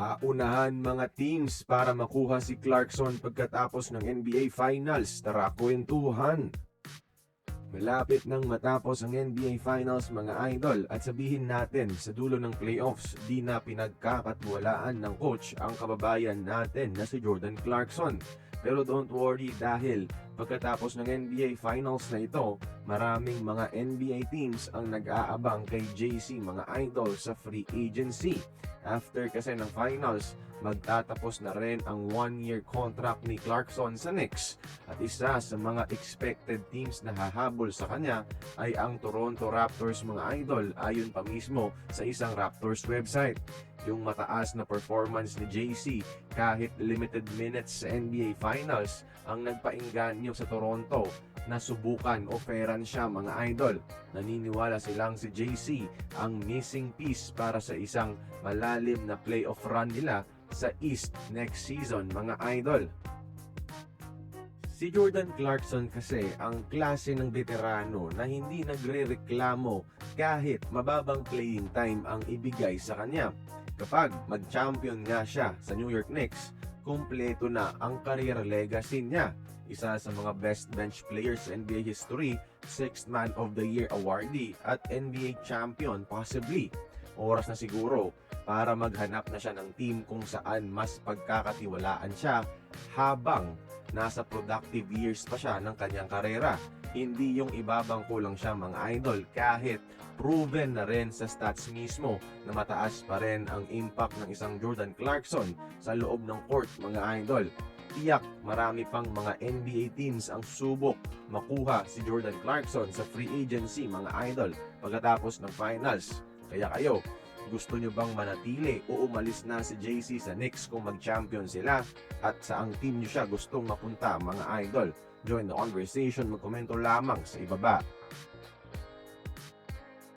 Paunahan mga teams para makuha si Clarkson pagkatapos ng NBA Finals. Tara kwentuhan! Malapit nang matapos ang NBA Finals mga idol at sabihin natin sa dulo ng playoffs di na pinagkakatiwalaan ng coach ang kababayan natin na si Jordan Clarkson. Pero don't worry dahil pagkatapos ng NBA Finals na ito, maraming mga NBA teams ang nag-aabang kay JC mga idol sa free agency. After kasi ng finals, magtatapos na rin ang 1-year contract ni Clarkson sa Knicks. At isa sa mga expected teams na hahabol sa kanya ay ang Toronto Raptors mga idol ayon pa mismo sa isang Raptors website. Yung mataas na performance ni JC kahit limited minutes sa NBA Finals ang nagpainganyo sa Toronto na subukan oferan siya mga idol. Naniniwala silang si JC ang missing piece para sa isang malalim na playoff run nila sa East next season mga idol. Si Jordan Clarkson kasi ang klase ng veterano na hindi nagrereklamo kahit mababang playing time ang ibigay sa kanya. Kapag mag-champion nga siya sa New York Knicks, kumpleto na ang career legacy niya. Isa sa mga best bench players sa NBA history, 6th Man of the Year awardee at NBA champion possibly. Oras na siguro para maghanap na siya ng team kung saan mas pagkakatiwalaan siya habang nasa productive years pa siya ng kanyang karera. Hindi yung ibabangko lang siya mga idol kahit proven na rin sa stats mismo na mataas pa rin ang impact ng isang Jordan Clarkson sa loob ng court mga idol. Tiyak marami pang mga NBA teams ang subok makuha si Jordan Clarkson sa free agency mga idol pagkatapos ng finals. Kaya kayo, gusto nyo bang manatili o umalis na si JC sa Knicks kung mag-champion sila? At saang team nyo siya gustong mapunta mga idol? Join the conversation, magkomento lamang sa ibaba.